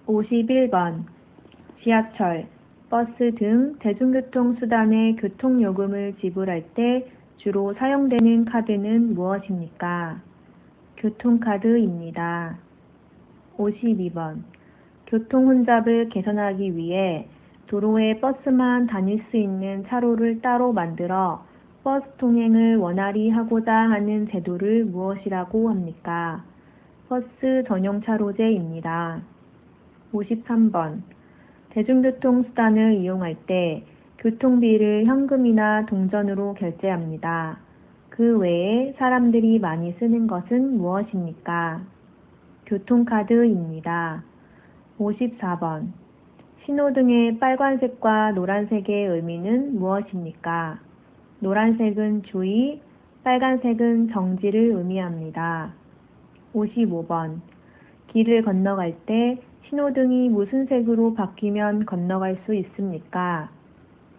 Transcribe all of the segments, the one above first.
51번 지하철, 버스 등 대중교통수단의 교통요금을 지불할 때 주로 사용되는 카드는 무엇입니까? 교통카드입니다. 52번 교통혼잡을 개선하기 위해 도로에 버스만 다닐 수 있는 차로를 따로 만들어 버스 통행을 원활히 하고자 하는 제도를 무엇이라고 합니까? 버스 전용 차로제입니다. 53번 대중교통수단을 이용할 때 교통비를 현금이나 동전으로 결제합니다. 그 외에 사람들이 많이 쓰는 것은 무엇입니까? 교통카드입니다. 54번 신호등의 빨간색과 노란색의 의미는 무엇입니까? 노란색은 주의, 빨간색은 정지를 의미합니다. 55번 길을 건너갈 때 신호등이 무슨 색으로 바뀌면 건너갈 수 있습니까?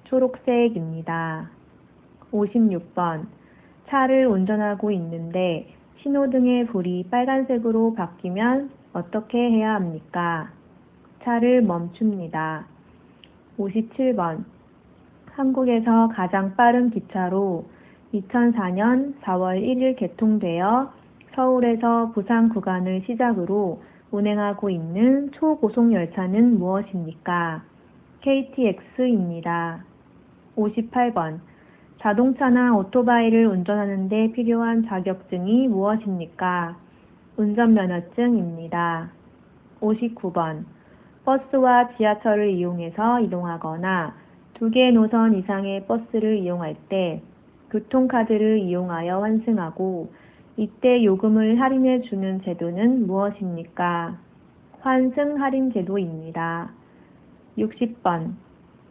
초록색입니다. 56번 차를 운전하고 있는데 신호등의 불이 빨간색으로 바뀌면 어떻게 해야 합니까? 차를 멈춥니다. 57번 한국에서 가장 빠른 기차로 2004년 4월 1일 개통되어 서울에서 부산 구간을 시작으로 운행하고 있는 초고속 열차는 무엇입니까? KTX입니다. 58번 자동차나 오토바이를 운전하는 데 필요한 자격증이 무엇입니까? 운전면허증입니다. 59번 버스와 지하철을 이용해서 이동하거나 2개 노선 이상의 버스를 이용할 때 교통카드를 이용하여 환승하고 이때 요금을 할인해 주는 제도는 무엇입니까? 환승 할인 제도입니다. 60번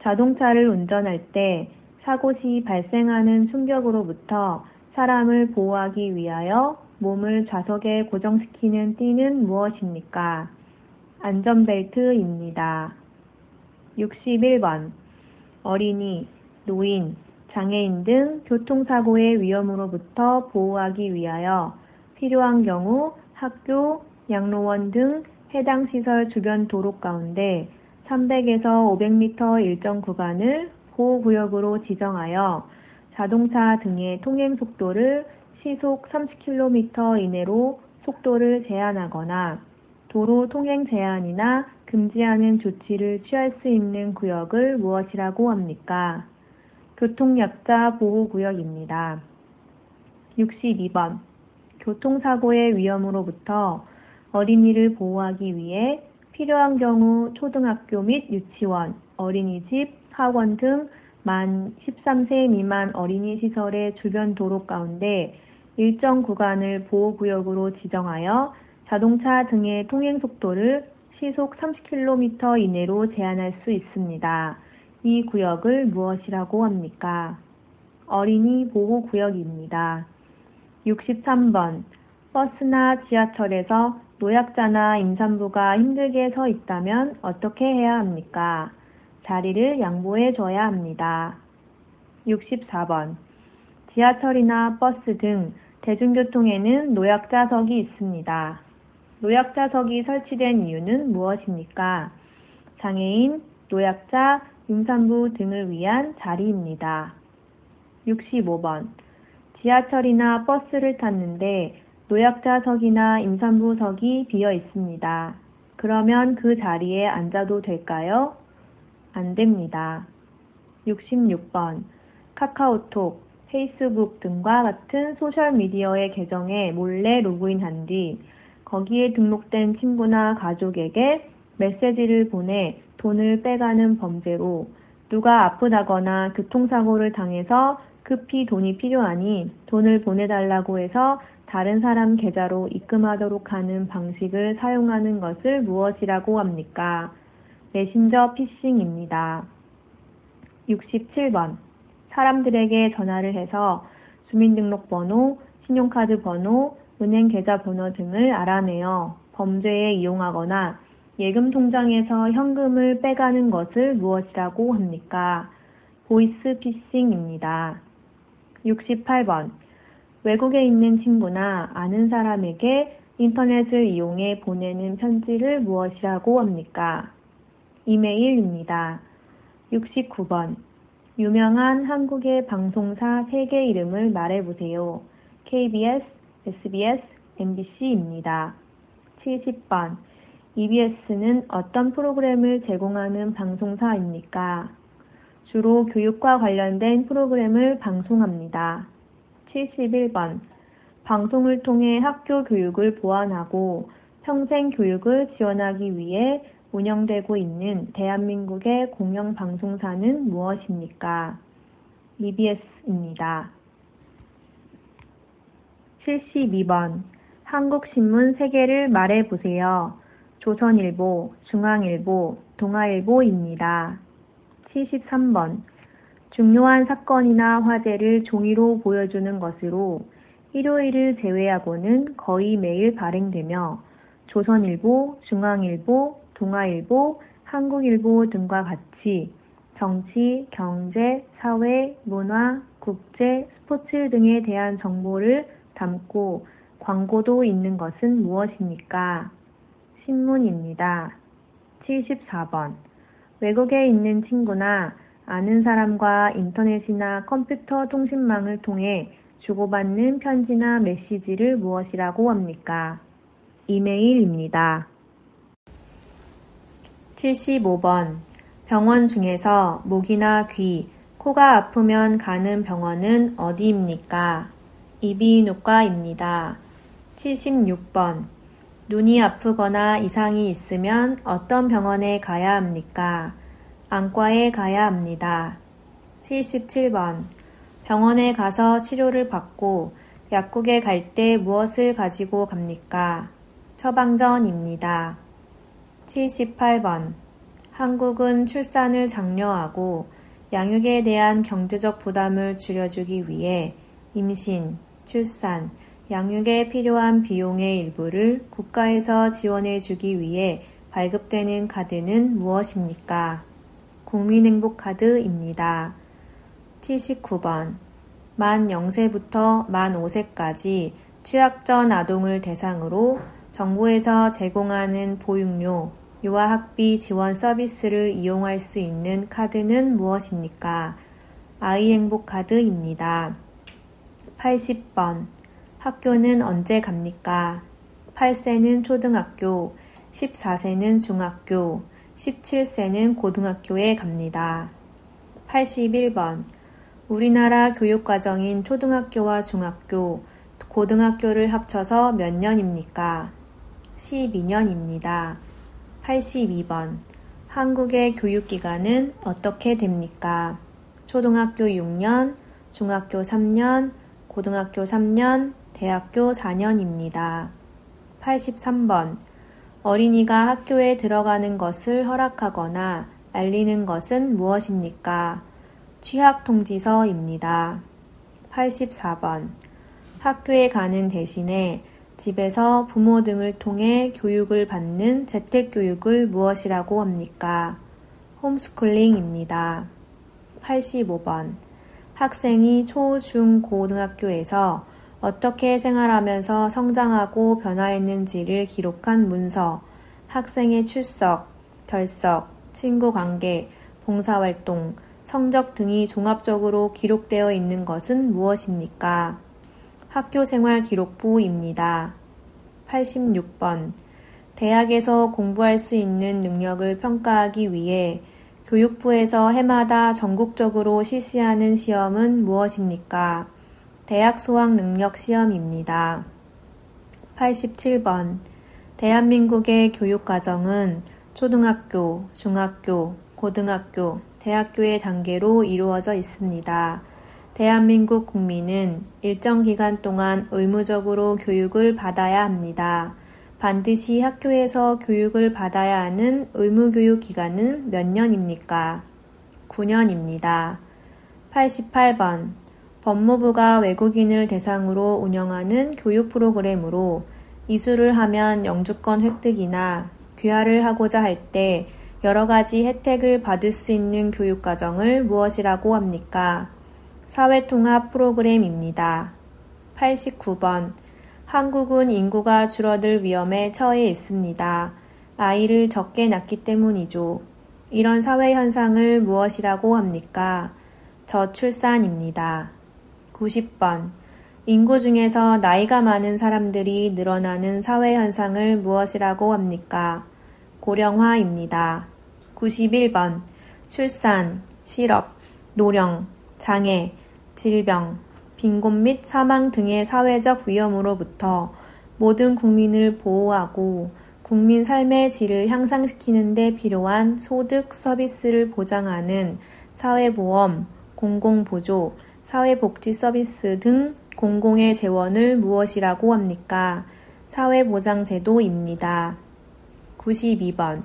자동차를 운전할 때 사고 시 발생하는 충격으로부터 사람을 보호하기 위하여 몸을 좌석에 고정시키는 띠는 무엇입니까? 안전벨트입니다. 61번 어린이, 노인, 장애인 등 교통사고의 위험으로부터 보호하기 위하여 필요한 경우 학교, 양로원 등 해당 시설 주변 도로 가운데 300에서 500m 일정 구간을 보호구역으로 지정하여 자동차 등의 통행 속도를 시속 30km 이내로 속도를 제한하거나 도로 통행 제한이나 금지하는 조치를 취할 수 있는 구역을 무엇이라고 합니까? 교통약자 보호구역입니다. 62번 교통사고의 위험으로부터 어린이를 보호하기 위해 필요한 경우 초등학교 및 유치원, 어린이집, 학원 등 만 13세 미만 어린이 시설의 주변 도로 가운데 일정 구간을 보호구역으로 지정하여 자동차 등의 통행 속도를 시속 30km 이내로 제한할 수 있습니다. 이 구역을 무엇이라고 합니까? 어린이 보호구역입니다. 63번 버스나 지하철에서 노약자나 임산부가 힘들게 서 있다면 어떻게 해야 합니까? 자리를 양보해 줘야 합니다. 64번 지하철이나 버스 등 대중교통에는 노약자석이 있습니다. 노약자석이 설치된 이유는 무엇입니까? 장애인, 노약자, 임산부 등을 위한 자리입니다. 65번 지하철이나 버스를 탔는데 노약자석이나 임산부석이 비어 있습니다. 그러면 그 자리에 앉아도 될까요? 안 됩니다. 66번 카카오톡, 페이스북 등과 같은 소셜미디어의 계정에 몰래 로그인한 뒤 거기에 등록된 친구나 가족에게 메시지를 보내 돈을 빼가는 범죄로 누가 아프다거나 교통사고를 당해서 급히 돈이 필요하니 돈을 보내달라고 해서 다른 사람 계좌로 입금하도록 하는 방식을 사용하는 것을 무엇이라고 합니까? 메신저 피싱입니다. 67번 사람들에게 전화를 해서 주민등록번호, 신용카드 번호, 은행 계좌 번호 등을 알아내어 범죄에 이용하거나 예금 통장에서 현금을 빼가는 것을 무엇이라고 합니까? 보이스 피싱입니다. 68번 외국에 있는 친구나 아는 사람에게 인터넷을 이용해 보내는 편지를 무엇이라고 합니까? 이메일입니다. 69번. 유명한 한국의 방송사 3개 이름을 말해보세요. KBS, SBS, MBC입니다. 70번. EBS는 어떤 프로그램을 제공하는 방송사입니까? 주로 교육과 관련된 프로그램을 방송합니다. 71번. 방송을 통해 학교 교육을 보완하고 평생 교육을 지원하기 위해 운영되고 있는 대한민국의 공영방송사는 무엇입니까? EBS입니다. 72번. 한국신문 3개를 말해보세요. 조선일보, 중앙일보, 동아일보입니다. 73번. 중요한 사건이나 화제를 종이로 보여주는 것으로 일요일을 제외하고는 거의 매일 발행되며 조선일보, 중앙일보, 동아일보, 한국일보 등과 같이 정치, 경제, 사회, 문화, 국제, 스포츠 등에 대한 정보를 담고 광고도 있는 것은 무엇입니까? 신문입니다. 74번. 외국에 있는 친구나 아는 사람과 인터넷이나 컴퓨터 통신망을 통해 주고받는 편지나 메시지를 무엇이라고 합니까? 이메일입니다. 75번. 병원 중에서 목이나 귀, 코가 아프면 가는 병원은 어디입니까? 이비인후과입니다. 76번. 눈이 아프거나 이상이 있으면 어떤 병원에 가야 합니까? 안과에 가야 합니다. 77번. 병원에 가서 치료를 받고 약국에 갈 때 무엇을 가지고 갑니까? 처방전입니다. 78번. 한국은 출산을 장려하고 양육에 대한 경제적 부담을 줄여주기 위해 임신, 출산, 양육에 필요한 비용의 일부를 국가에서 지원해주기 위해 발급되는 카드는 무엇입니까? 국민행복카드입니다. 79번. 만 0세부터 만 5세까지 취약전 아동을 대상으로 정부에서 제공하는 보육료, 유아학비 지원 서비스를 이용할 수 있는 카드는 무엇입니까? 아이행복카드입니다. 80번. 학교는 언제 갑니까? 8세는 초등학교, 14세는 중학교, 17세는 고등학교에 갑니다. 81번. 우리나라 교육과정인 초등학교와 중학교, 고등학교를 합쳐서 몇 년입니까? 12년입니다. 82번. 한국의 교육기간은 어떻게 됩니까? 초등학교 6년, 중학교 3년, 고등학교 3년, 대학교 4년입니다. 83번. 어린이가 학교에 들어가는 것을 허락하거나 알리는 것은 무엇입니까? 취학통지서입니다. 84번. 학교에 가는 대신에 집에서 부모 등을 통해 교육을 받는 재택교육을 무엇이라고 합니까? 홈스쿨링입니다. 85번. 학생이 초, 중, 고등학교에서 어떻게 생활하면서 성장하고 변화했는지를 기록한 문서, 학생의 출석, 결석, 친구관계, 봉사활동, 성적 등이 종합적으로 기록되어 있는 것은 무엇입니까? 학교생활기록부입니다. 86번. 대학에서 공부할 수 있는 능력을 평가하기 위해 교육부에서 해마다 전국적으로 실시하는 시험은 무엇입니까? 대학 수학능력시험입니다. 87번. 대한민국의 교육과정은 초등학교, 중학교, 고등학교, 대학교의 단계로 이루어져 있습니다. 대한민국 국민은 일정 기간 동안 의무적으로 교육을 받아야 합니다. 반드시 학교에서 교육을 받아야 하는 의무교육 기간은 몇 년입니까? 9년입니다. 88번. 법무부가 외국인을 대상으로 운영하는 교육 프로그램으로 이수를 하면 영주권 획득이나 귀화를 하고자 할 때 여러 가지 혜택을 받을 수 있는 교육과정을 무엇이라고 합니까? 사회통합 프로그램입니다. 89번. 한국은 인구가 줄어들 위험에 처해 있습니다. 아이를 적게 낳기 때문이죠. 이런 사회 현상을 무엇이라고 합니까? 저출산입니다. 90번. 인구 중에서 나이가 많은 사람들이 늘어나는 사회 현상을 무엇이라고 합니까? 고령화입니다. 91번. 출산, 실업, 노령, 장애, 질병, 빈곤 및 사망 등의 사회적 위험으로부터 모든 국민을 보호하고 국민 삶의 질을 향상시키는 데 필요한 소득, 서비스를 보장하는 사회보험, 공공보조, 사회복지 서비스 등 공공의 재원을 무엇이라고 합니까? 사회보장제도입니다. 92번.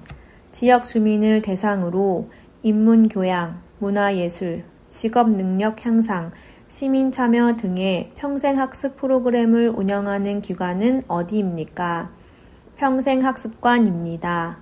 지역 주민을 대상으로 인문교양, 문화예술, 직업능력 향상, 시민참여 등의 평생학습 프로그램을 운영하는 기관은 어디입니까? 평생학습관입니다.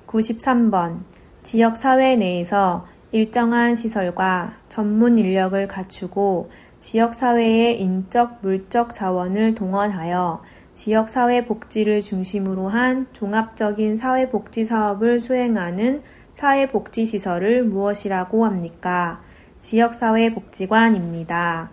93번. 지역사회 내에서 일정한 시설과 전문 인력을 갖추고 지역사회의 인적, 물적 자원을 동원하여 지역사회 복지를 중심으로 한 종합적인 사회복지 사업을 수행하는 사회복지시설을 무엇이라고 합니까? 지역사회복지관입니다.